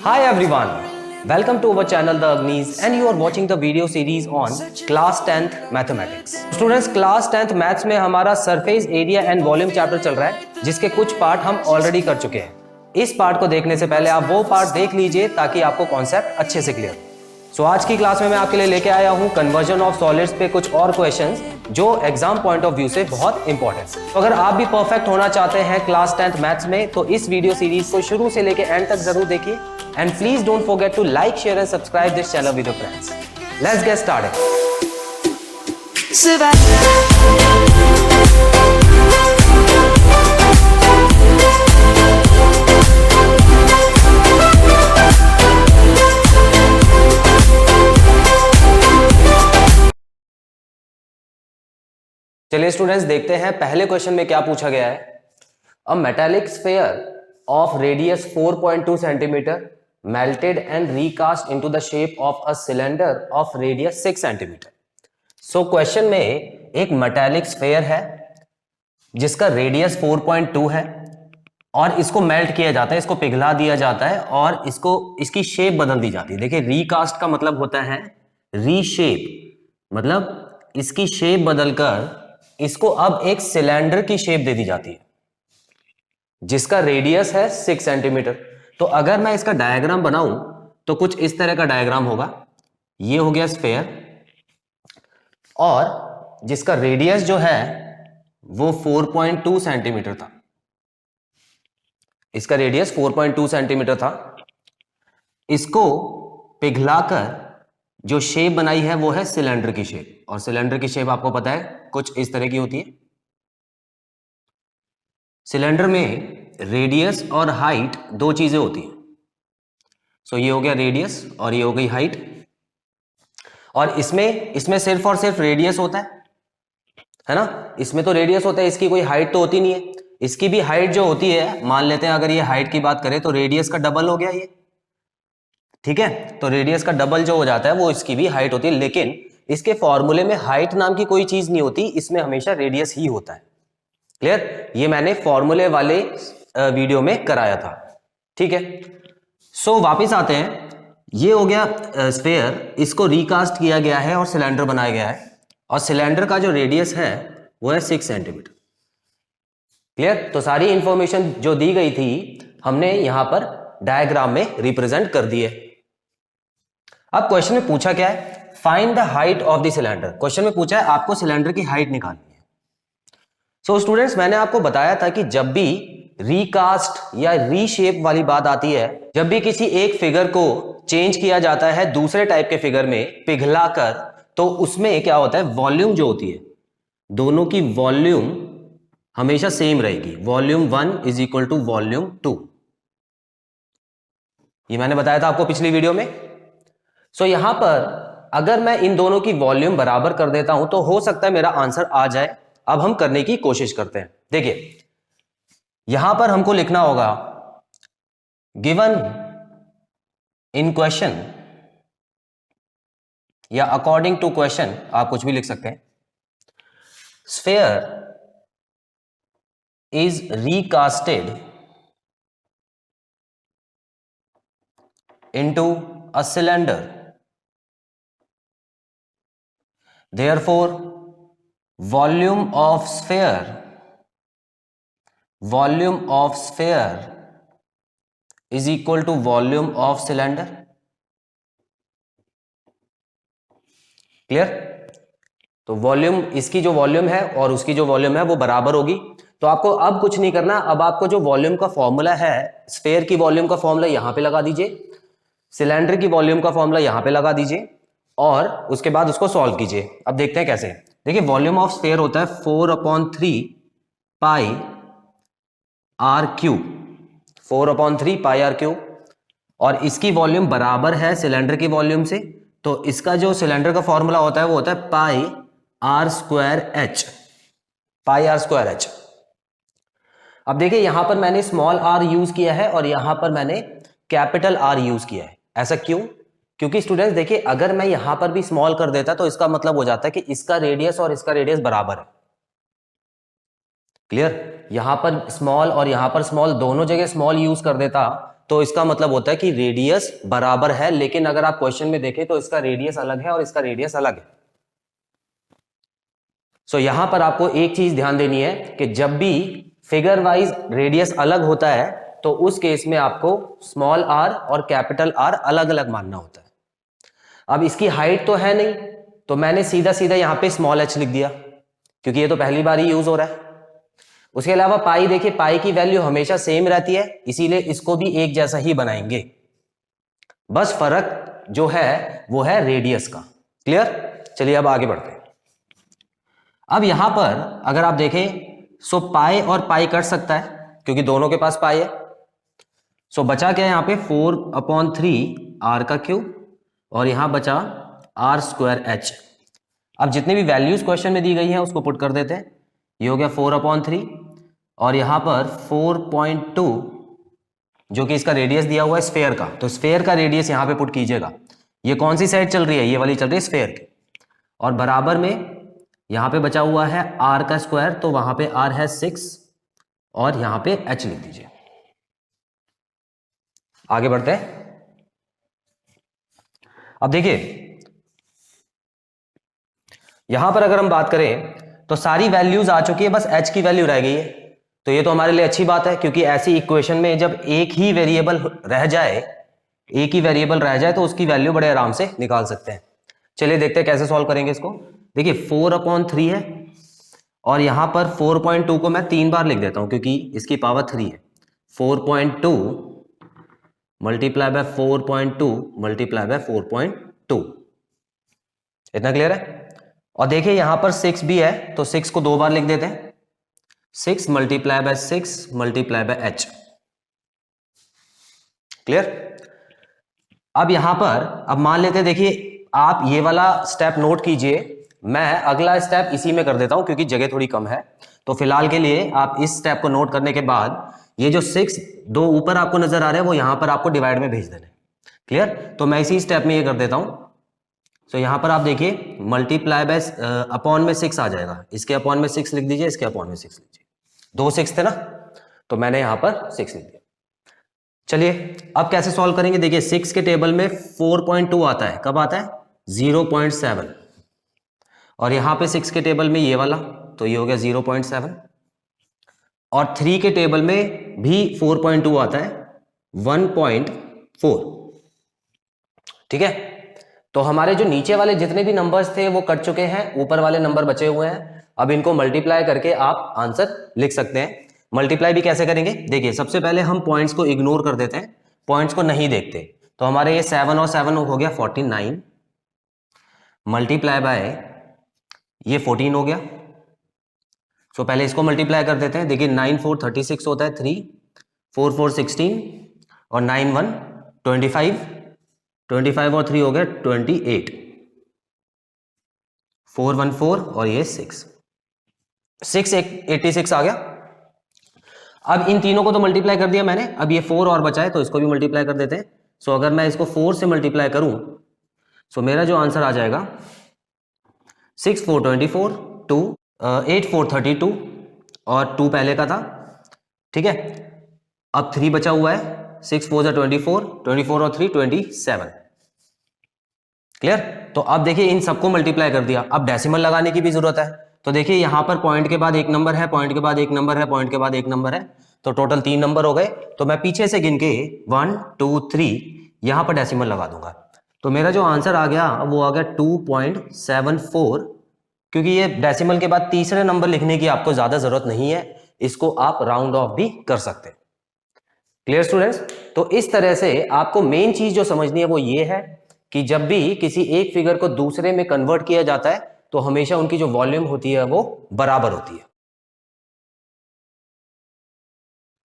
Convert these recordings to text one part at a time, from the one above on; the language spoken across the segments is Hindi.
Hi everyone, welcome to our channel The Agnis and you are watching the video series on class 10th mathematics. Students, class 10th maths में हमारा surface area and volume chapter चल रहा है जिसके कुछ पार्ट हम ऑलरेडी कर चुके हैं। इस पार्ट को देखने से पहले आप वो पार्ट देख लीजिए ताकि आपको कॉन्सेप्ट अच्छे से क्लियर हो। सो आज की क्लास में मैं आपके लिए लेके आया हूँ कन्वर्जन ऑफ सॉलिड्स पे कुछ और क्वेश्चंस जो एग्जाम पॉइंट ऑफ व्यू से बहुत इंपॉर्टेंट है। तो अगर आप भी परफेक्ट होना चाहते हैं क्लास 10th मैथ्स में तो इस वीडियो सीरीज को शुरू से लेके एंड तक जरूर देखिए and please don't forget to like share and subscribe this channel with your friends. Let's get started. चलिए स्टूडेंट्स देखते हैं पहले क्वेश्चन में क्या पूछा गया है। A metallic sphere of radius 4.2 centimetre melted and recast into the shape of a cylinder of radius 6 centimetre. So question में एक मेटालिक स्फीयर है जिसका रेडियस 4.2 है और इसको मेल्ट किया जाता है, इसको पिघला दिया जाता है और इसकी शेप बदल दी जाती है। देखिए रीकास्ट का मतलब होता है रीशेप, मतलब इसकी शेप बदलकर इसको अब एक सिलेंडर की शेप दे दी जाती है जिसका रेडियस है 6 सेंटीमीटर। तो अगर मैं इसका डायग्राम बनाऊं तो कुछ इस तरह का डायग्राम होगा। ये हो गया स्फीयर और जिसका रेडियस जो है वो 4.2 सेंटीमीटर था। इसका रेडियस 4.2 सेंटीमीटर था। इसको पिघलाकर जो शेप बनाई है वो है सिलेंडर की शेप, और सिलेंडर की शेप आपको पता है कुछ इस तरह की होती है। सिलेंडर में रेडियस और हाइट दो चीजें होती हैं। सो ये हो गया रेडियस और ये हो गई हाइट, और इसमें सिर्फ और सिर्फ रेडियस होता है ना। इसमें तो रेडियस होता है, इसकी कोई हाइट तो होती नहीं है। इसकी भी हाइट जो होती है, मान लेते हैं अगर ये हाइट की बात करें तो रेडियस का डबल हो गया ये, ठीक है। तो रेडियस का डबल जो हो जाता है वो इसकी भी हाइट होती है, लेकिन इसके फॉर्मूले में हाइट नाम की कोई चीज नहीं होती, इसमें हमेशा रेडियस ही होता है। क्लियर? ये मैंने फॉर्मूले वाले वीडियो में कराया था, ठीक है। सो वापस आते हैं। ये हो गया स्फीयर, इसको रिकास्ट किया गया है और सिलेंडर बनाया गया है, और सिलेंडर का जो रेडियस है वो है 6 सेंटीमीटर। क्लियर? तो सारी इंफॉर्मेशन जो दी गई थी हमने यहां पर डायग्राम में रिप्रेजेंट कर दी है। अब क्वेश्चन में पूछा क्या है, find the height of the cylinder. Question में पूछा है आपको सिलेंडर की हाइट निकालनी है। सो स्टूडेंट्स, मैंने आपको बताया था कि जब भी रिकास्ट या रीशेप वाली बात आती है, जब भी किसी एक फिगर को चेंज किया जाता है दूसरे टाइप के फिगर में पिघलाकर, तो उसमें क्या होता है, वॉल्यूम जो होती है, दोनों की वॉल्यूम हमेशा सेम रहेगी। Volume 1 is equal to volume 2। ये मैंने बताया था आपको पिछली वीडियो में। सो यहां पर अगर मैं इन दोनों की वॉल्यूम बराबर कर देता हूं तो हो सकता है मेरा आंसर आ जाए। अब हम करने की कोशिश करते हैं। देखिए यहां पर हमको लिखना होगा गिवन इन क्वेश्चन, या अकॉर्डिंग टू क्वेश्चन आप कुछ भी लिख सकते हैं। Sphere is recasted into a cylinder, therefore volume of sphere is equal to volume of cylinder। Clear? तो वॉल्यूम, इसकी जो वॉल्यूम है और उसकी जो वॉल्यूम है वो बराबर होगी। तो आपको अब कुछ नहीं करना, अब आपको जो वॉल्यूम का फॉर्मूला है, स्फीयर की वॉल्यूम का फॉर्मूला यहां पे लगा दीजिए, सिलेंडर की वॉल्यूम का फॉर्मूला यहां पे लगा दीजिए और उसके बाद उसको सॉल्व कीजिए। अब देखते हैं कैसे। देखिए वॉल्यूम ऑफ स्फीयर होता है 4/3 pi R cube, 4/3 pi R cube, और इसकी वॉल्यूम बराबर है सिलेंडर की वॉल्यूम से। तो इसका जो सिलेंडर का फॉर्मूला होता है वो होता है pi R square H, pi R square H. अब देखिए यहां पर मैंने स्मॉल आर यूज किया है और यहां पर मैंने कैपिटल आर यूज किया है। ऐसा क्यों? क्योंकि स्टूडेंट्स देखिए अगर मैं यहां पर भी स्मॉल कर देता तो इसका मतलब हो जाता है कि इसका रेडियस और इसका रेडियस बराबर है। क्लियर? यहां पर स्मॉल और यहां पर स्मॉल, दोनों जगह स्मॉल यूज कर देता तो इसका मतलब होता है कि रेडियस बराबर है, लेकिन अगर आप क्वेश्चन में देखें तो इसका रेडियस अलग है और इसका रेडियस अलग है। सो यहां पर आपको एक चीज ध्यान देनी है कि जब भी फिगर वाइज रेडियस अलग होता है तो उस केस में आपको स्मॉल आर और कैपिटल आर अलग अलग मानना होता है। अब इसकी हाइट तो है नहीं, तो मैंने सीधा सीधा यहां पे स्मॉल h लिख दिया, क्योंकि ये तो पहली बार ही यूज हो रहा है। उसके अलावा पाई, देखिए पाई की वैल्यू हमेशा सेम रहती है, इसीलिए इसको भी एक जैसा ही बनाएंगे, बस फर्क जो है वो है रेडियस का। क्लियर? चलिए अब आगे बढ़ते हैं। अब यहां पर अगर आप देखें सो पाई और पाई कट सकता है क्योंकि दोनों के पास पाई है। सो बचा क्या है यहाँ पे 4/3 r का क्यूब और यहां बचा r²h। अब जितनी भी वैल्यूज क्वेश्चन में दी गई हैं उसको पुट कर देते हैं। ये हो गया 4/3 और यहां पर 4.2 जो कि इसका रेडियस दिया हुआ है स्फेयर का, तो स्फेयर का रेडियस यहां पे पुट कीजिएगा। ये कौन सी साइड चल रही है? ये वाली चल रही है स्फेयर की। और बराबर में यहां पे बचा हुआ है r का स्क्वायर, तो वहां पे r है 6 और यहां पे h लिख दीजिए। आगे बढ़ते हैं। अब देखिए यहां पर अगर हम बात करें तो सारी वैल्यूज आ चुकी है, बस h की वैल्यू रह गई है। तो ये तो हमारे लिए अच्छी बात है, क्योंकि ऐसी इक्वेशन में जब एक ही वेरिएबल रह जाए तो उसकी वैल्यू बड़े आराम से निकाल सकते हैं। चलिए देखते हैं कैसे सॉल्व करेंगे इसको। देखिए 4/3 है और यहां पर 4.2 को मैं 3 बार लिख देता हूं क्योंकि इसकी पावर 3 है। 4.2 मल्टीप्लाई बाय 4.2 मल्टीप्लाई बाय 4.2। इतना क्लियर है? और देखिए यहां पर 6 भी है तो 6 को 2 बार लिख देते हैं। 6 multiply by 6 multiply by h। Clear? अब यहां पर अब मान लेते हैं, देखिए आप ये वाला स्टेप नोट कीजिए, मैं अगला स्टेप इसी में कर देता हूं क्योंकि जगह थोड़ी कम है। तो फिलहाल के लिए आप इस स्टेप को नोट करने के बाद ये जो 6 दो ऊपर आपको नजर आ रहे हैं वो यहां पर आपको डिवाइड में भेज देने। क्लियर? तो मैं इसी स्टेप में ये कर देता हूं। तो यहां पर आप देखिए मल्टीप्लाई बाय अपॉन में 6 आ जाएगा, इसके अपॉन में 6 लिख दीजिए, इसके अपॉन में 6 लीजिए। 2 6 थे ना, तो मैंने यहां पर 6 लिख दिया। चलिए अब कैसे सॉल्व करेंगे। देखिए 6 के टेबल में 4.2 आता है, कब आता है? 0.7। और यहां पे 6 के टेबल में ये वाला, तो ये हो गया 0.7। और 3 के टेबल में भी 4.2 आता है, 1.4। ठीक है? तो हमारे जो नीचे वाले जितने भी नंबर्स थे वो कट चुके हैं, ऊपर वाले नंबर बचे हुए हैं। अब इनको मल्टीप्लाई करके आप आंसर लिख सकते हैं। मल्टीप्लाई भी कैसे करेंगे? देखिए सबसे पहले हम पॉइंट्स को इग्नोर कर देते हैं, पॉइंट्स को नहीं देखते। तो हमारे ये 7 और 7 हो गया 49 मल्टीप्लाई बाय ये 14 हो गया। सो पहले इसको मल्टीप्लाई कर देते हैं। देखिए 9 4 36 होता है, 3 4 4 16 और 9 1 25। 25 और 3 हो गया 28। 4 1 4 और ये 6 86 आ गया। अब इन तीनों को तो मल्टीप्लाई कर दिया मैंने, अब ये 4 और बचा है तो इसको भी मल्टीप्लाई कर देते हैं। सो अगर मैं इसको 4 से मल्टीप्लाई करूं सो मेरा जो आंसर आ जाएगा 6 4 24 2 8 4 32 और 2 पहले का था। ठीक है? अब 3 बचा हुआ है, 6 4 जा 24, 24 और 3 27। क्लियर? तो अब देखिए इन सबको मल्टीप्लाई कर दिया, अब डेसिमल लगाने की भी जरूरत है। तो देखिए यहां पर पॉइंट के बाद एक नंबर है, पॉइंट के बाद एक नंबर है, पॉइंट के बाद एक नंबर है, तो टोटल 3 नंबर हो गए। तो मैं पीछे से गिन के 1 2 3 यहां पर डेसिमल लगा दूंगा। तो मेरा जो आंसर आ गया वो आ गया 2.74। क्योंकि ये डेसिमल के बाद तीसरे नंबर लिखने की आपको ज्यादा जरूरत नहीं है, इसको आप राउंड ऑफ भी कर सकते हैं। Clear students? तो इस तरह से आपको मेन चीज जो समझनी है वो ये है कि जब भी किसी एक फिगर को दूसरे में कन्वर्ट किया जाता है तो हमेशा उनकी जो वॉल्यूम होती है वो बराबर होती है।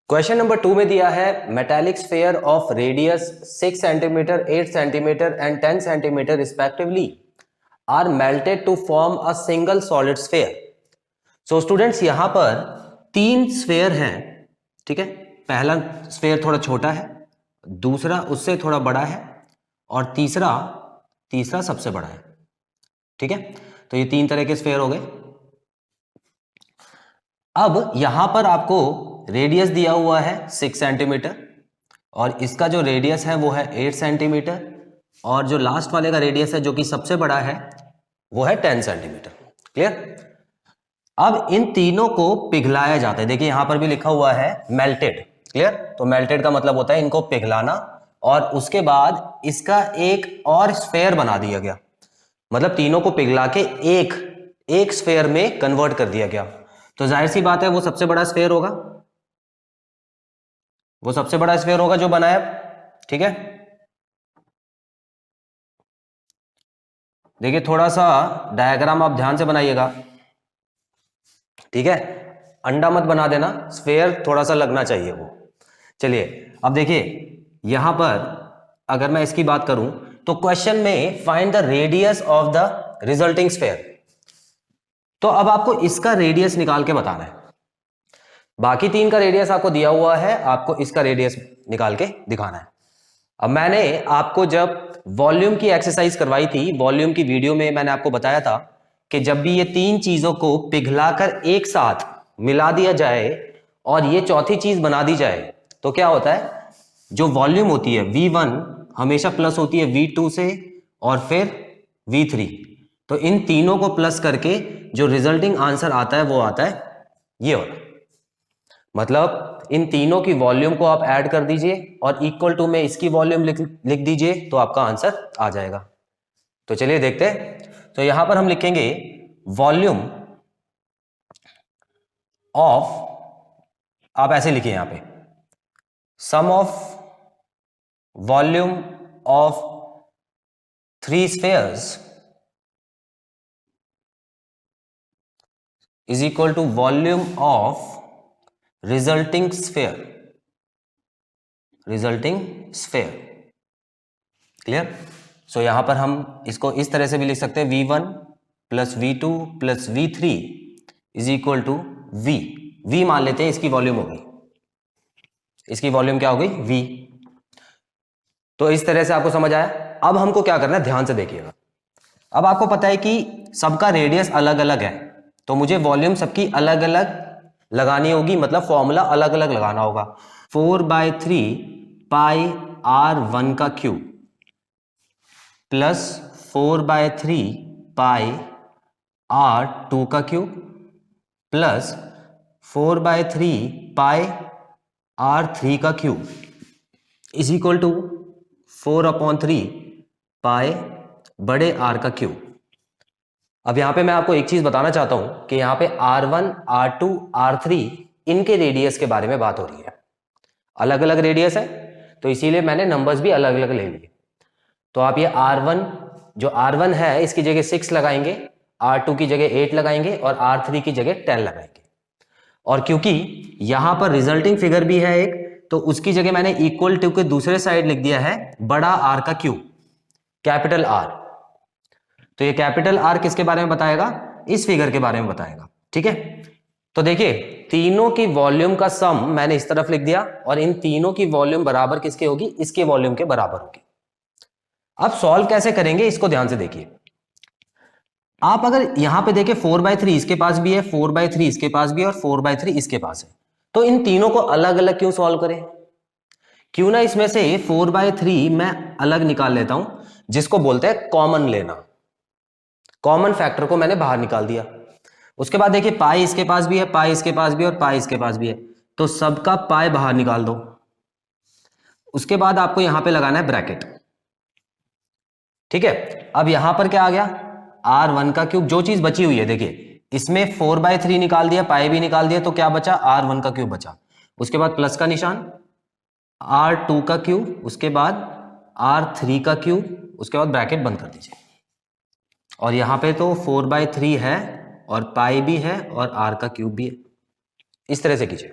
क्वेश्चन नंबर 2 में दिया है metallic sphere of radius 6 centimetre 8 centimetre and 10 centimetre respectively are melted to form a single solid sphere. So students यहां पर 3 स्फीयर हैं। ठीक है? पहला स्फीयर थोड़ा छोटा है, दूसरा उससे थोड़ा बड़ा है और तीसरा सबसे बड़ा है। ठीक है? तो ये 3 तरह के स्फीयर हो गए। अब यहां पर आपको रेडियस दिया हुआ है 6 सेंटीमीटर और इसका जो रेडियस है वो है 8 सेंटीमीटर, और जो लास्ट वाले का रेडियस है जो कि सबसे बड़ा है वो है 10 सेंटीमीटर। क्लियर? अब इन तीनों को पिघलाया जाता है। देखिए यहां पर भी लिखा हुआ है मेल्टेड। क्लियर? तो मेल्टेड का मतलब होता है इनको पिघलाना, और उसके बाद इसका एक और स्फेयर बना दिया गया, मतलब तीनों को पिघला के एक स्फेयर में कन्वर्ट कर दिया गया। तो जाहिर सी बात है वो सबसे बड़ा स्फेयर होगा, वो सबसे बड़ा स्फेयर होगा जो बनाया। ठीक है, देखिए थोड़ा सा डायग्राम आप ध्यान से बनाइएगा। ठीक है, अंडा मत बना देना, स्फेयर थोड़ा सा लगना चाहिए वो। चलिए अब देखिए यहां पर अगर मैं इसकी बात करूं तो क्वेश्चन में find the radius of the resulting sphere, तो अब आपको इसका रेडियस निकाल के बताना है। बाकी तीन का रेडियस आपको दिया हुआ है, आपको इसका रेडियस निकाल के दिखाना है। अब मैंने आपको जब वॉल्यूम की एक्सरसाइज करवाई थी, वॉल्यूम की वीडियो में मैंने आपको बताया था कि जब भी ये तीन चीजों को पिघलाकर एक साथ मिला दिया जाए और ये चौथी चीज बना दी जाए तो क्या होता है, जो वॉल्यूम होती है V1 हमेशा प्लस होती है V2 से और फिर V3। तो इन तीनों को प्लस करके जो रिजल्टिंग आंसर आता है वो आता है ये वाला। मतलब इन तीनों की वॉल्यूम को आप ऐड कर दीजिए और इक्वल टू में इसकी वॉल्यूम लिख दीजिए तो आपका आंसर आ जाएगा। तो चलिए देखते हैं। तो यहां पर हम लिखेंगे वॉल्यूम ऑफ, आप ऐसे लिखिए यहां पे, sum of volume of 3 spheres is equal to volume of resulting sphere, resulting sphere. Clear? So यहां पर हम इसको इस तरह से भी लिख सकते हैं V1 plus V2 plus V3 is equal to V मान लेते हैं, इसकी वॉल्यूम होगी, इसकी वॉल्यूम क्या हो गई V। तो इस तरह से आपको समझ आया। अब हमको क्या करना है, ध्यान से देखिएगा। अब आपको पता है कि सबका रेडियस अलग अलग है, तो मुझे वॉल्यूम सबकी अलग अलग लगानी होगी, मतलब फॉर्मूला अलग अलग लगाना होगा। 4/3 पाई R1 का क्यूब प्लस 4/3 पाई R2 का क्यूब प्लस 4/3 पाई R3 का क्यूब इज इक्वल टू 4/3 पाई बड़े R का क्यूब। अब यहां पे मैं आपको एक चीज बताना चाहता हूं कि यहां पे R1, R2, R3 इनके रेडियस के बारे में बात हो रही है। अलग अलग रेडियस है तो इसीलिए मैंने नंबर्स भी अलग अलग ले लिए। तो आप ये R1, जो R1 है इसकी जगह 6 लगाएंगे, R2 की जगह 8 लगाएंगे और R3 की जगह 10 लगाएंगे। और क्योंकि यहां पर रिजल्टिंग फिगर भी है एक, तो उसकी जगह मैंने इक्वल टू के दूसरे साइड लिख दिया है बड़ा R का क्यूब, कैपिटल R। तो ये कैपिटल R किसके बारे में बताएगा, इस फिगर के बारे में बताएगा। ठीक है, तो देखिए तीनों की वॉल्यूम का सम मैंने इस तरफ लिख दिया और इन तीनों की वॉल्यूम बराबर किसके होगी, इसके वॉल्यूम के बराबर होगी। अब सॉल्व कैसे करेंगे इसको ध्यान से देखिए। आप अगर यहां पे देखें 4/3 इसके पास भी है, 4/3 इसके पास भी है और 4/3 इसके पास है, तो इन तीनों को अलग अलग क्यों सॉल्व करें, क्यों ना इसमें से 4/3 मैं अलग निकाल लेता हूं, जिसको बोलते हैं कॉमन लेना। कॉमन फैक्टर को मैंने बाहर निकाल दिया। उसके बाद देखिए पाई इसके पास भी है, पाई इसके पास भी है और पाई इसके पास भी है, तो सबका पाई बाहर निकाल दो। उसके बाद आपको यहां पे लगाना है ब्रैकेट। ठीक है, अब यहां पर क्या आ गया, R1 का क्यूब, जो चीज बची हुई है देखिए इसमें 4/3 निकाल दिया, पाई भी निकाल दिया, तो क्या बचा, R1 का क्यूब बचा। उसके बाद प्लस का निशान, R2 का क्यूब, उसके बाद R3 का क्यूब, उसके बाद ब्रैकेट बंद कर दीजिए। और यहां पे तो 4/3 है और पाई भी है और R का क्यूब भी है। इस तरह से कीजिए।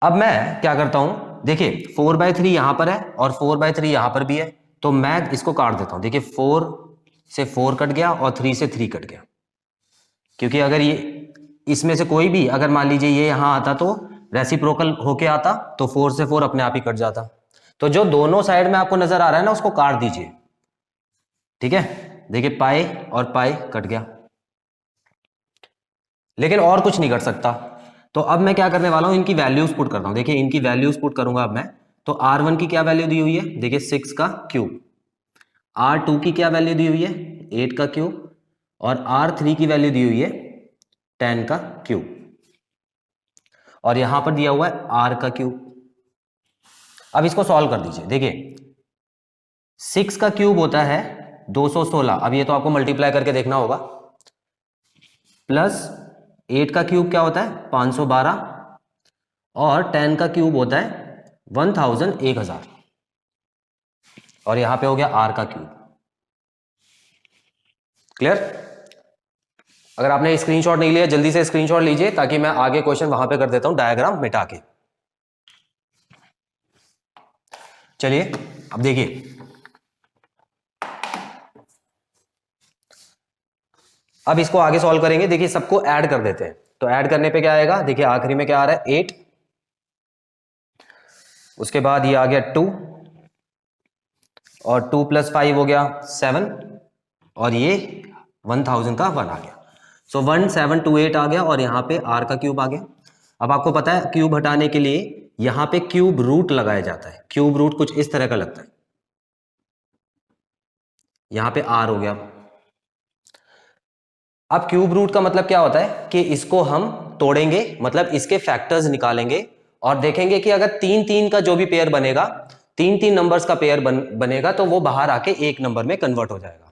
अब मैं क्या करता हूं, देखिए 4/3 यहां पर है और 4/3 यहां पर भी है, तो मैं इसको काट देता हूं। देखिए 4 से 4 कट गया और 3 से 3 कट गया, क्योंकि अगर ये इसमें से कोई भी अगर मान लीजिए ये यहां आता तो रेसिप्रोकल होके आता, तो 4 से 4 अपने आप ही कट जाता। तो जो दोनों साइड में आपको नजर आ रहा है ना उसको काट दीजिए। ठीक है, देखिए पाई और पाई कट गया, लेकिन और कुछ नहीं कर सकता। तो अब मैं क्या करने वाला हूं, इनकी वैल्यूज पुट करता हूं। देखिए इनकी वैल्यूज पुट करूंगा अब मैं। तो R1 की क्या वैल्यू दी हुई है, देखिए 6 का क्यूब। R2 की क्या वैल्यू दी हुई है, 8 का क्यूब। और R3 की वैल्यू दी हुई है 10 का क्यूब। और यहां पर दिया हुआ है R का क्यूब। अब इसको सॉल्व कर दीजिए। देखिए 6 का क्यूब होता है 216। अब ये तो आपको मल्टीप्लाई करके देखना होगा। प्लस 8 का क्यूब क्या होता है 512। और 10 का क्यूब होता है 1000। और यहां पे हो गया R का क्यूब। क्लियर? अगर आपने स्क्रीनशॉट नहीं लिया जल्दी से स्क्रीनशॉट लीजिए, ताकि मैं आगे क्वेश्चन वहां पे कर देता हूं डायग्राम मिटा के। चलिए अब देखिए, अब इसको आगे सॉल्व करेंगे। देखिए सबको ऐड कर देते हैं। तो ऐड करने पे क्या आएगा, देखिए आखिरी में क्या आ रहा है 8, उसके बाद ये आ गया 2, और 2 + 5 हो गया 7, और ये 1000 का 1 आ गया। सो 1728 आ गया, और यहां पे R का क्यूब आ गया। अब आपको पता है क्यूब हटाने के लिए यहां पे क्यूब रूट लगाया जाता है। क्यूब रूट कुछ इस तरह का लगता है। यहां पे R हो गया। अब क्यूब रूट का मतलब क्या होता है कि इसको हम तोड़ेंगे, मतलब इसके फैक्टर्स निकालेंगे और देखेंगे कि अगर 3-3 का जो भी पेयर बनेगा, 3-3 नंबर्स का पेयर बनेगा तो वो बाहर आके एक नंबर में कन्वर्ट हो जाएगा।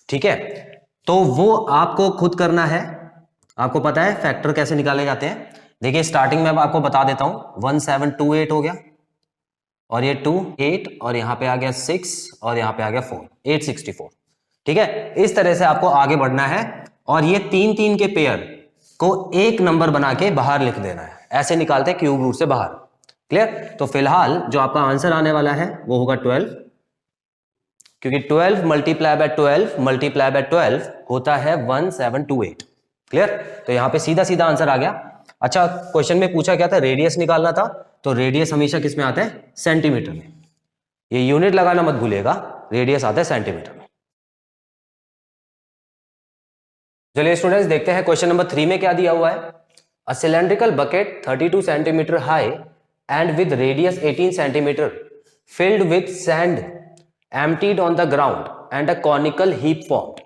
ठीक है, तो वो आपको खुद करना है। आपको पता है फैक्टर कैसे निकाले जाते हैं। देखिए स्टार्टिंग में आपको बता देता हूं, 1728 हो गया, और ये 2 8, और यहां पे आ गया 6, और यहां पे आ गया 4, 864। ठीक है, इस तरह से आपको आगे बढ़ना है, और ये 3-3 के पेयर को एक नंबर बना के बाहर लिख देना है। ऐसे निकालते हैं क्यूब रूट से बाहर। क्लियर? तो फिलहाल जो आपका आंसर आने वाला है वो होगा 12, क्योंकि 12 मल्टीप्लाई बाय 12 मल्टीप्लाई बाय 12 होता है 1728। क्लियर? तो यहां पे सीधा सीधा आंसर आ गया। अच्छा, क्वेश्चन में पूछा क्या था, रेडियस निकालना था। तो रेडियस हमेशा किस में आता है, सेंटीमीटर में। ये यूनिट लगाना मत भूलिएगा, रेडियस आता है सेंटीमीटर में। चलिए स्टूडेंट्स देखते हैं क्वेश्चन नंबर 3 में क्या दिया हुआ है। A cylindrical bucket 32 centimetre high and with radius 18 centimetre filled with sand emptied on the ground and a conical heap formed.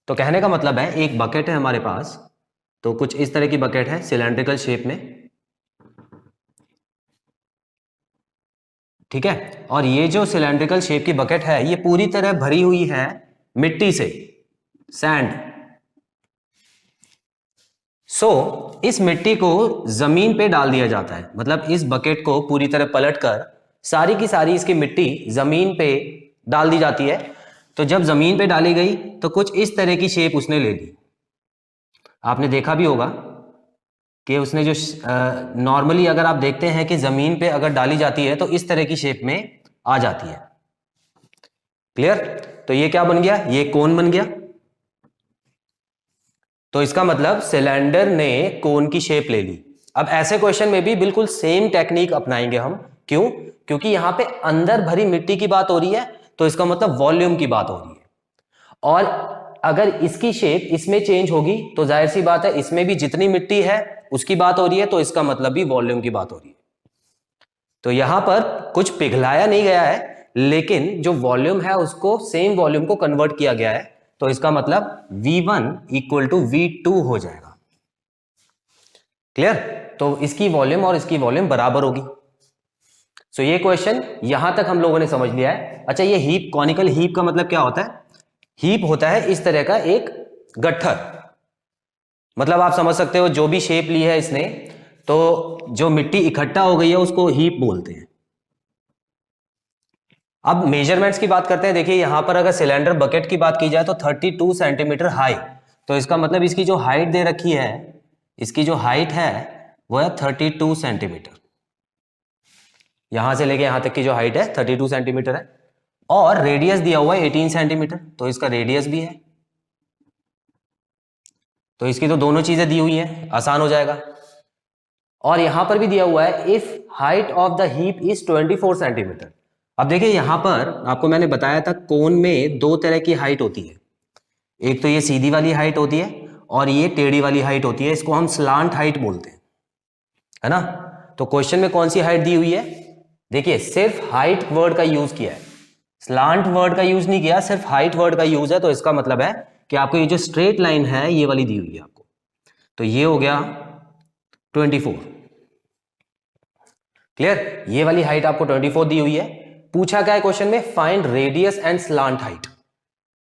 तो कहने का मतलब है एक बकेट है हमारे पास, तो कुछ इस तरह की बकेट है सिलेंड्रिकल शेप में। ठीक है, और ये जो सिलेंड्रिकल शेप की बकेट है ये पूरी तरह भरी हुई है मिट्टी से, सैंड। इस मिट्टी को जमीन पे डाल दिया जाता है, मतलब इस बकेट को पूरी तरह पलटकर सारी की सारी इसकी मिट्टी जमीन पे डाल दी जाती है। तो जब जमीन पे डाली गई तो कुछ इस तरह की शेप उसने ले ली। आपने देखा भी होगा कि उसने जो नॉर्मली अगर आप देखते हैं कि जमीन पे अगर डाली जाती है तो इस तरह की शेप में आ जाती है। क्लियर? तो ये क्या बन गया, ये कोन बन गया। तो इसका मतलब सिलेंडर ने कोन की शेप ले ली। अब ऐसे क्वेश्चन में भी बिल्कुल सेम टेक्निक अपनाएंगे हम। क्यों? क्योंकि यहां पे अंदर भरी मिट्टी की बात हो रही है, तो इसका मतलब वॉल्यूम की बात हो रही है। और अगर इसकी शेप इसमें चेंज होगी तो जाहिर सी बात है इसमें भी जितनी मिट्टी है उसकी बात हो रही है, तो इसका मतलब भी वॉल्यूम की बात हो रही है। तो यहां पर कुछ पिघलाया नहीं गया है, लेकिन जो वॉल्यूम है उसको सेम वॉल्यूम को कन्वर्ट किया गया है। तो इसका मतलब V1 = V2 हो जाएगा। क्लियर? तो इसकी वॉल्यूम और इसकी वॉल्यूम बराबर होगी। सो ये क्वेश्चन यहां तक हम लोगों ने समझ लिया है। अच्छा, ये हीप, कॉनिकल हीप का मतलब क्या होता है? हीप होता है इस तरह का एक गट्ठर। मतलब आप समझ सकते हो जो भी शेप ली है इसने, तो जो मिट्टी इकट्ठा हो गई है उसको हीप बोलते हैं। अब मेजरमेंट्स की बात करते हैं। देखिए यहां पर अगर सिलेंडर बकेट की बात की जाए तो 32 सेंटीमीटर हाई, तो इसका मतलब इसकी जो हाइट दे रखी है, इसकी जो हाइट है वो है 32 सेंटीमीटर। यहां से लेके यहां तक की जो हाइट है 32 सेंटीमीटर है, और रेडियस दिया हुआ है 18 सेंटीमीटर, तो इसका रेडियस भी है। तो इसकी तो दोनों चीजें दी हुई हैं, आसान हो जाएगा। और यहां पर भी दिया हुआ है if height of the heap is 24 centimetre. अब देखिए यहां पर आपको मैंने बताया था कोन में दो तरह की हाइट होती है। एक तो ये सीधी वाली हाइट होती है और ये टेढ़ी वाली हाइट होती है। इसको हम स्लांट हाइट बोलते हैं। है ना। तो क्वेश्चन में कौन सी हाइट दी हुई है, देखिए सिर्फ हाइट वर्ड का यूज किया है, स्लांट वर्ड का यूज नहीं किया, सिर्फ हाइट वर्ड का यूज है। तो इसका मतलब है कि आपको ये जो स्ट्रेट लाइन है ये वाली दी हुई है आपको, तो ये हो गया 24। क्लियर, ये वाली हाइट आपको 24 दी हुई है। पूछा क्या है क्वेश्चन में, find radius and slant height.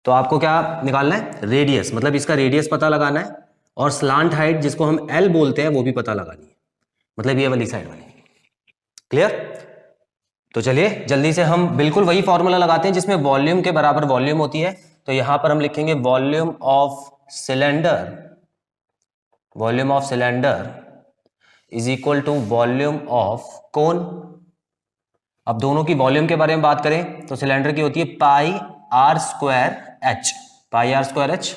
तो आपको क्या निकालना है, रेडियस, मतलब इसका रेडियस पता लगाना है, और स्लांट हाइट जिसको हम एल बोलते हैं वो भी पता लगानी है, मतलब ये वाली साइड वाली। क्लियर। तो चलिए जल्दी से हम बिल्कुल वही फॉर्मूला लगाते हैं जिसमें वॉल्यूम के बराबर वॉल्यूम होती है। तो यहां पर हम लिखेंगे volume of cylinder is equal to volume of cone. अब दोनों की वॉल्यूम के बारे में बात करें तो सिलेंडर की होती है पाई आर स्क्वायर एच,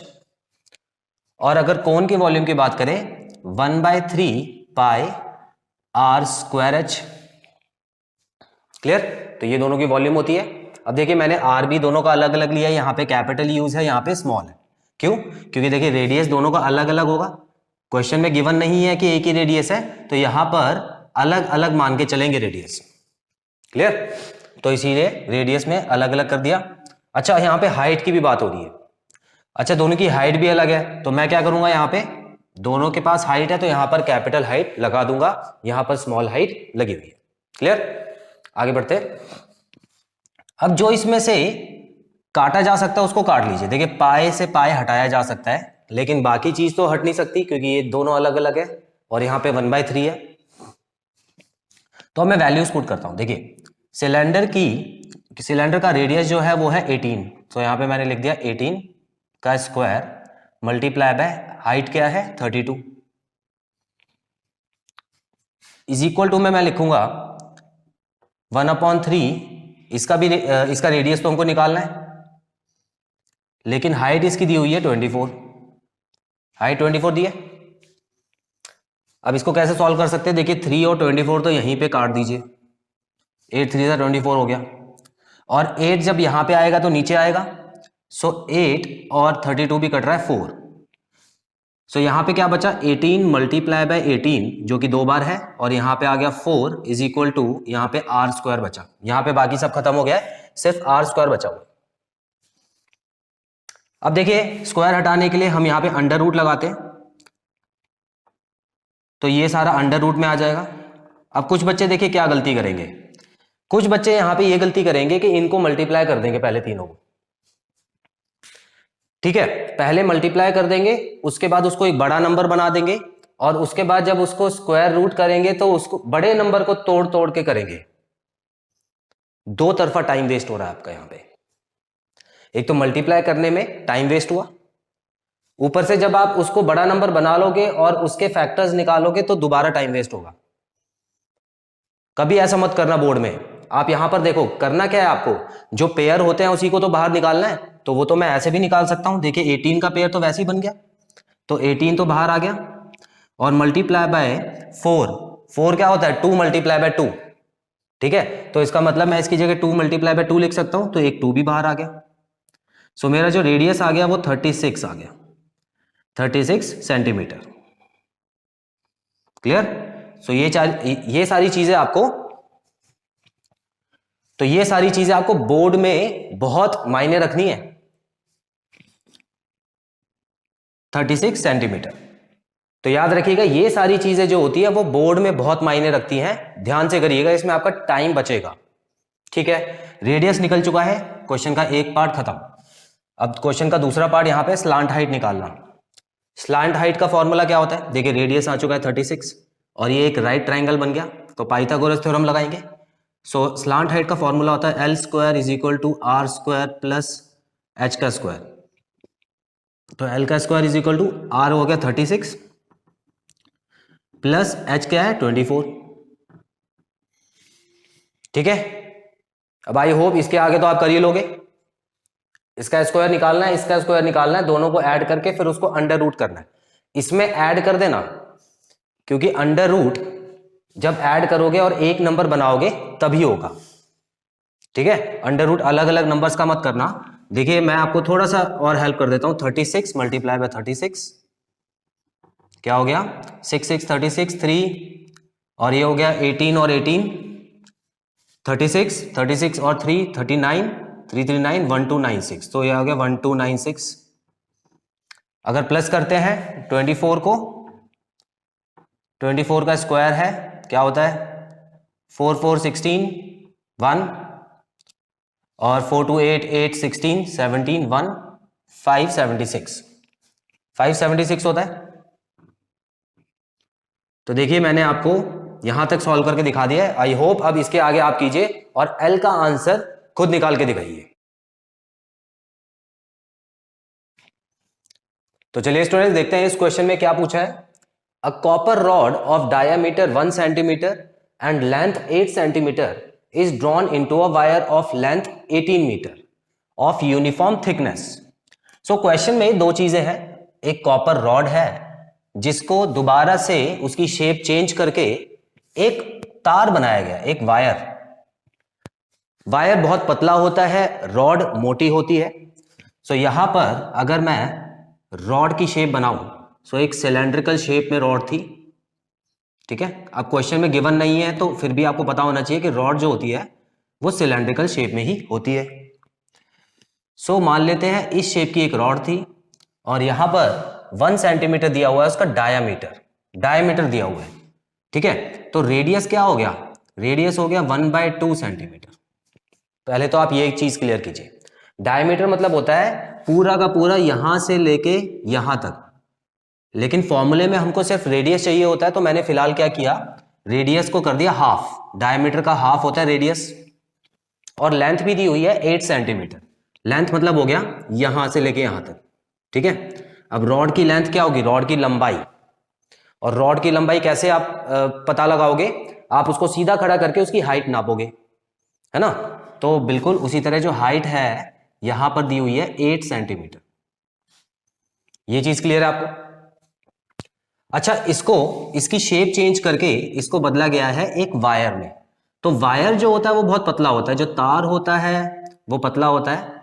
और अगर कोन की वॉल्यूम की बात करें 1/3 पाई आर स्क्वायर एच। क्लियर, तो ये दोनों की वॉल्यूम होती है। अब देखिए मैंने आर भी दोनों का अलग अलग लिया है, यहाँ पे कैपिटल यूज है, यहाँ पे स्मॉल है। क्यों, क्योंकि देखिए रेडियस दोनों का अलग अलग होगा, क्वेश्चन में गिवन नहीं है कि एक ही रेडियस है, तो यहां पर अलग अलग मान के चलेंगे रेडियस। क्लियर, तो इसीलिए रेडियस में अलग अलग कर दिया। अच्छा यहाँ पे हाइट की भी बात हो रही है, अच्छा दोनों की हाइट भी अलग है, तो मैं क्या करूंगा, यहाँ पे दोनों के पास हाइट है तो यहां पर कैपिटल हाइट लगा दूंगा, यहां पर स्मॉल हाइट लगी हुई है। क्लियर, आगे बढ़ते। अब जो इसमें से काटा जा सकता है उसको काट लीजिए। देखिए पाए से पाए हटाया जा सकता है, लेकिन बाकी चीज तो हट नहीं सकती क्योंकि ये दोनों अलग अलग है, और यहाँ पे 1/3 है। तो मैं वैल्यूज पुट करता हूं। देखिए सिलेंडर का रेडियस जो है वो है 18, तो यहाँ पे मैंने लिख दिया 18 का स्क्वायर मल्टीप्लाई बाय हाइट क्या है 32 इज इक्वल टू में मैं लिखूंगा 1/3, इसका रेडियस तो हमको निकालना है, लेकिन हाइट इसकी दी हुई है 24, हाइट 24 दी है। अब इसको कैसे सॉल्व कर सकते हैं, देखिए 3 और 24 तो यहीं पे काट दीजिए, 8 3 24 हो गया, और 8 जब यहां पे आएगा तो नीचे आएगा, सो 8 और 32 भी कट रहा है 4, सो यहां पे क्या बचा 18 मल्टीप्लाई बाय 18 जो कि 2 बार है, और यहां पे आ गया 4 इज इक्वल टू यहां पे आर स्क्वायर बचा, यहां पे बाकी सब खत्म हो गया है, सिर्फ आर स्क्वायर बचा हुआ। अब देखिए स्क्वायर हटाने के लिए हम यहां पे अंडर रूट लगाते हैं, तो ये सारा अंडर रूट में आ जाएगा। अब कुछ बच्चे देखिए क्या गलती करेंगे, कुछ बच्चे यहां पे ये गलती करेंगे कि इनको मल्टीप्लाई कर देंगे पहले तीनों को, ठीक है, पहले मल्टीप्लाई कर देंगे, उसके बाद उसको एक बड़ा नंबर बना देंगे, और उसके बाद जब उसको स्क्वायर रूट करेंगे तो उसको बड़े नंबर को तोड़ तोड़ के करेंगे। दो तरफा टाइम वेस्ट हो रहा है आपका यहां पे, एक तो मल्टीप्लाई करने में टाइम वेस्ट हुआ, ऊपर से जब आप उसको बड़ा नंबर बना लोगे और उसके फैक्टर्स निकालोगे तो दोबारा टाइम वेस्ट होगा। कभी ऐसा मत करना बोर्ड में। आप यहां पर देखो करना क्या है आपको, जो पेयर होते हैं उसी को तो बाहर निकालना है, तो वो तो मैं ऐसे भी निकाल सकता हूं। देखिए 18 का पेयर तो वैसे ही बन गया, तो 18 तो बाहर आ गया, और मल्टीप्लाई बाय 4 क्या होता है 2 मल्टीप्लाई बाय 2, ठीक है, तो इसका मतलब मैं इसकी जगह 2 मल्टीप्लाई बाय 2 लिख सकता हूं, तो एक 2 भी बाहर आ गया। सो मेरा जो रेडियस आ गया वो 36 आ गया, 36 सेंटीमीटर। क्लियर, सो ये सारी चीजें आपको, तो ये सारी चीजें आपको बोर्ड में बहुत मायने रखनी है। 36 सेंटीमीटर, तो याद रखिएगा ये सारी चीजें जो होती है वो बोर्ड में बहुत मायने रखती हैं, ध्यान से करिएगा, इसमें आपका टाइम बचेगा। ठीक है, रेडियस निकल चुका है, क्वेश्चन का एक पार्ट खत्म। अब क्वेश्चन का दूसरा पार्ट यहां पे स्लांट हाइट निकालना। स्लांट हाइट का फॉर्मूला क्या होता है, देखिए रेडियस आ चुका है 36 और ये एक राइट ट्राइंगल बन गया, तो पाइथागोरस थ्योरम लगाएंगे। सो स्लांट हाइट का फॉर्मूला होता है L square is equal to R square plus H का स्क्वायर। तो एल का square is equal to R हो गया 36 प्लस एच क्या है 24। ठीक है, अब आई होप इसके आगे तो आप कर ही लोगे। इसका स्क्वायर निकालना है, इसका स्क्वायर निकालना है, दोनों को ऐड करके फिर उसको अंडर रूट करना है। इसमें ऐड कर देना, क्योंकि अंडर रूट जब ऐड करोगे और एक नंबर बनाओगे तभी होगा। ठीक है, अंडर रूट अलग अलग नंबर्स का मत करना। देखिए मैं आपको थोड़ा सा और हेल्प कर देता हूं, 36 मल्टीप्लाई बाय 36 क्या हो गया 6 6 36 3 और ये हो गया 18 और 18 36, 36 और 3 39, 339 1296, तो ये आ गया 1296। अगर प्लस करते हैं 24 को, 24 का स्क्वायर है क्या होता है 4 4 16 1, और 4 2 8 8 16 17 1 576, 576 होता है। तो देखिए मैंने आपको यहां तक सॉल्व करके दिखा दिया है। आई होप अब इसके आगे आप कीजिए और एल का आंसर खुद निकाल के दिखाइए। तो चलिए स्टूडेंट्स देखते हैं इस क्वेश्चन में क्या पूछा है। A copper rod of diameter 1 centimetre and length 8 centimetre is drawn into a wire of length 18 metre of uniform thickness. So question में दो चीजें हैं, एक कॉपर रॉड है जिसको दोबारा से उसकी शेप चेंज करके एक तार बनाया गया, एक वायर। वायर बहुत पतला होता है, रॉड मोटी होती है। सो यहां पर अगर मैं रॉड की शेप बनाऊं, सो एक सिलेंड्रिकल शेप में रॉड थी, ठीक है। अब क्वेश्चन में गिवन नहीं है तो फिर भी आपको पता होना चाहिए कि रॉड जो होती है वो सिलेंड्रिकल शेप में ही होती है। सो मान लेते हैं इस शेप की एक रॉड थी और यहां पर 1 सेंटीमीटर दिया हुआ है उसका डायमीटर दिया हुआ है, ठीक है। तो रेडियस क्या हो गया, रेडियस हो गया 1/2 सेंटीमीटर। पहले तो आप ये एक चीज क्लियर कीजिए, डायमीटर मतलब होता है पूरा का पूरा यहां से लेके यहां तक, लेकिन फॉर्मूले में हमको सिर्फ रेडियस चाहिए होता है। तो मैंने फिलहाल क्या किया, रेडियस को कर दिया हाफ, डायमीटर का हाफ होता है रेडियस, और लेंथ भी दी हुई है 8 सेंटीमीटर। लेंथ मतलब हो गया यहां से लेके यहां तक, ठीक है। अब रॉड की लेंथ क्या होगी, रॉड की लंबाई, और रॉड की लंबाई कैसे आप पता लगाओगे, आप उसको सीधा खड़ा करके उसकी हाइट नापोगे, है ना। तो बिल्कुल उसी तरह जो हाइट है यहां पर दी हुई है 8 सेंटीमीटर। ये चीज क्लियर है आपको। अच्छा, इसकी शेप चेंज करके इसको बदला गया है एक वायर में। तो वायर जो होता है वो बहुत पतला होता है, जो तार होता है वो पतला होता है।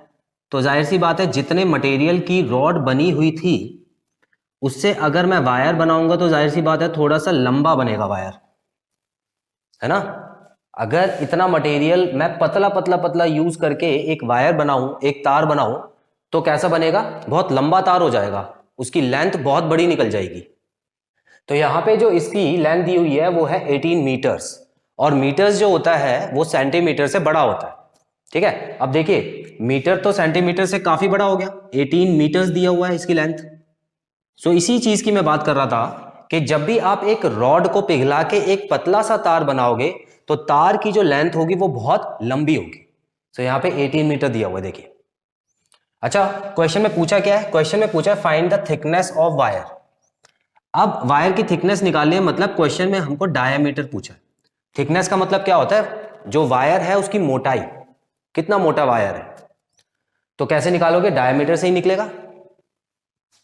तो जाहिर सी बात है जितने मटेरियल की रॉड बनी हुई थी उससे अगर मैं वायर बनाऊंगा तो जाहिर सी बात है थोड़ा सा लंबा बनेगा वायर, है ना। अगर इतना मटेरियल मैं पतला पतला पतला यूज करके एक वायर बनाऊं, एक तार बनाऊं, तो कैसा बनेगा, बहुत लंबा तार हो जाएगा, उसकी लेंथ बहुत बड़ी निकल जाएगी। तो यहां पे जो इसकी लेंथ दी हुई है वो है 18 मीटर्स, और मीटर्स जो होता है वो सेंटीमीटर से बड़ा होता है, ठीक है। अब देखिए मीटर तो सेंटीमीटर से काफी बड़ा हो गया, 18 मीटर्स दिया हुआ है इसकी लेंथ। सो इसी चीज की मैं बात कर रहा था कि जब भी आप एक रॉड को पिघला के एक पतला सा तार बनाओगे तो तार की जो लेंथ होगी वो बहुत लंबी होगी। सो यहां पे 18 मीटर दिया हुआ है, देखिए। अच्छा, क्वेश्चन में पूछा क्या है, क्वेश्चन में पूछा है find the thickness of wire. अब वायर की थिकनेस निकालनी है, मतलब क्वेश्चन में हमको डायमीटर पूछा है। थिकनेस का मतलब क्या होता है, जो वायर है उसकी मोटाई, कितना मोटा वायर है। तो कैसे निकालोगे, डायमीटर से ही निकलेगा।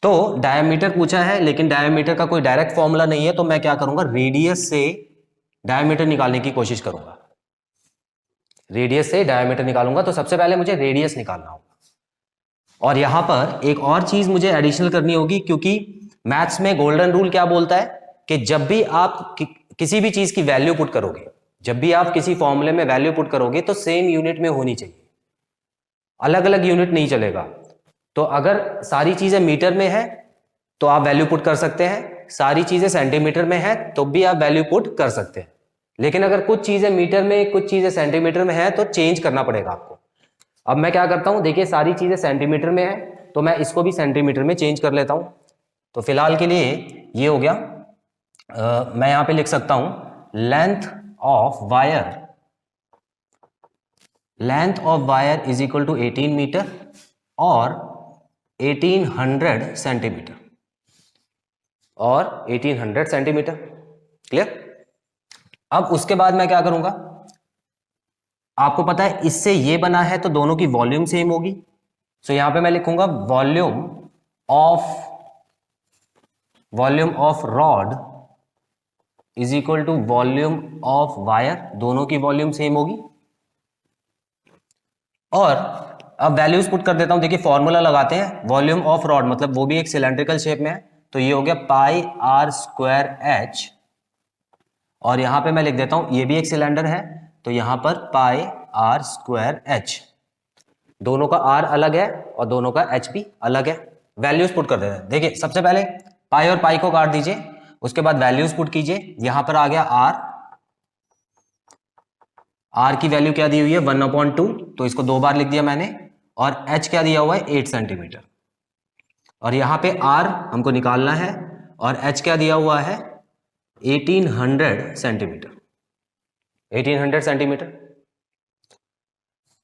तो डायमीटर पूछा है लेकिन डायमीटर का कोई डायरेक्ट फॉर्मूला नहीं है, तो मैं क्या करूंगा, रेडियस से डायमीटर निकालने की कोशिश करूंगा। रेडियस से डायमीटर निकालूंगा, तो सबसे पहले मुझे रेडियस निकालना होगा। और यहां पर एक और चीज मुझे एडिशनल करनी होगी, क्योंकि मैथ्स में गोल्डन रूल क्या बोलता है कि जब भी आप किसी भी चीज की वैल्यू पुट करोगे, जब भी आप किसी फॉर्मूले में वैल्यू पुट करोगे तो सेम यूनिट में होनी चाहिए, अलग अलग यूनिट नहीं चलेगा। तो अगर सारी चीजें मीटर में है तो आप वैल्यू पुट कर सकते हैं, सारी चीजें सेंटीमीटर में है तो भी आप वैल्यू पुट कर सकते हैं। लेकिन अगर कुछ चीजें मीटर में, कुछ चीजें सेंटीमीटर में है तो चेंज करना पड़ेगा आपको। अब मैं क्या करता हूं, देखिए सारी चीजें सेंटीमीटर में है तो मैं इसको भी सेंटीमीटर में चेंज कर लेता हूं। तो फिलहाल के लिए ये हो गया। मैं यहां पे लिख सकता हूं length of wire is equal to 18 metre और 1800 सेंटीमीटर, और 1800 सेंटीमीटर। क्लियर। अब उसके बाद मैं क्या करूंगा, आपको पता है इससे ये बना है तो दोनों की वॉल्यूम सेम होगी। सो यहां पे मैं लिखूंगा volume of rod is equal to volume of wire, दोनों की वॉल्यूम सेम होगी। और अब वैल्यूज पुट कर देता हूं, देखिए फॉर्मूला लगाते हैं। वॉल्यूम ऑफ रॉड मतलब वो भी एक सिलेंड्रिकल शेप में है, तो ये हो गया पाई r² h, और यहाँ पे मैं लिख देता हूँ ये भी एक सिलेंडर है, तो यहाँ पर पाई आर स्क्वायर एच, दोनों का आर अलग है और दोनों का एच भी अलग है। वैल्यूज पुट कर देते हैं। देखिए सबसे पहले पाई और पाई को काट दीजिए, उसके बाद वैल्यूज पुट कीजिए। यहां पर आ गया आर की वैल्यू क्या दी हुई है 1/2, तो इसको 2 बार लिख दिया मैंने, और एच क्या दिया हुआ है 8 सेंटीमीटर, और यहां पे आर हमको निकालना है और एच क्या दिया हुआ है 1800 सेंटीमीटर, 1800 सेंटीमीटर।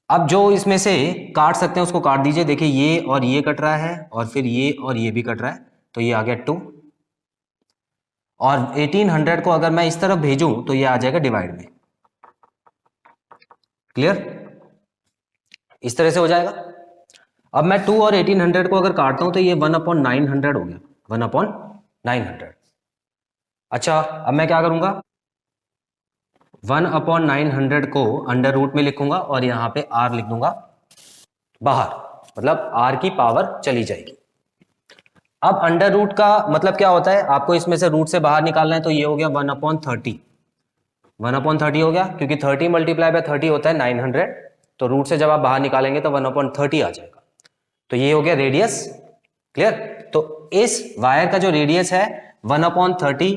अब जो इसमें से काट सकते हैं उसको काट दीजिए। देखिए ये और ये कट रहा है और फिर ये और ये भी कट रहा है, तो ये आ गया 2, और 1800 को अगर मैं इस तरफ भेजूं तो ये आ जाएगा डिवाइड में। क्लियर? इस तरह से हो जाएगा। अब मैं 2 और 1800 को अगर काटता हूं तो ये 1/900 हो गया, 1/900। अच्छा अब मैं क्या करूंगा, 1/900 को अंडर रूट में लिखूंगा और यहां पे r लिख दूंगा बाहर, मतलब r की पावर चली जाएगी। अब अंडर रूट का मतलब क्या होता है, आपको इसमें से रूट से बाहर निकालना है, तो ये हो गया 1/30, 1/30 हो गया, क्योंकि 30 मल्टीप्लाई बाय 30 होता है 900, तो रूट से जब आप बाहर निकालेंगे तो 1/30 आ जाएगा। तो ये हो गया रेडियस। क्लियर? तो इस वायर का जो रेडियस है 1/30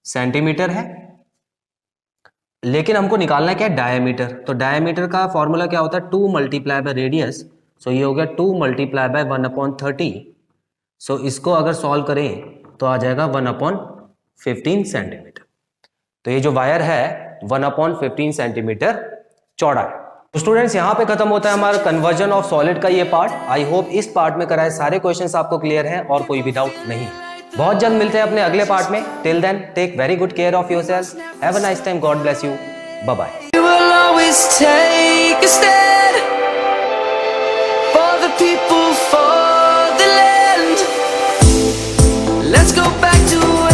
सेंटीमीटर है, लेकिन हमको निकालना क्या है डायमीटर। तो डायमीटर का फॉर्मूला क्या होता है 2 मल्टीप्लाई बाय रेडियस, सो ये हो गया 2 मल्टीप्लाई बाय 1/30। सो इसको अगर सॉल्व करें तो आ जाएगा 1/15 सेंटीमीटर। तो ये जो वायर है 1/15 सेंटीमीटर चौड़ा है। तो स्टूडेंट्स यहाँ पे खत्म होता है हमारा कन्वर्जन ऑफ सॉलिड का ये पार्ट। आई होप इस पार्ट में कराए सारे क्वेश्चंस आपको क्लियर हैं और कोई भी डाउट नहीं। बहुत जल्द मिलते हैं अपने अगले पार्ट में। Till then take very good care of yourself, have a nice time, God bless you, bye bye. We will always take a stand for the people, for the land. Let's go back to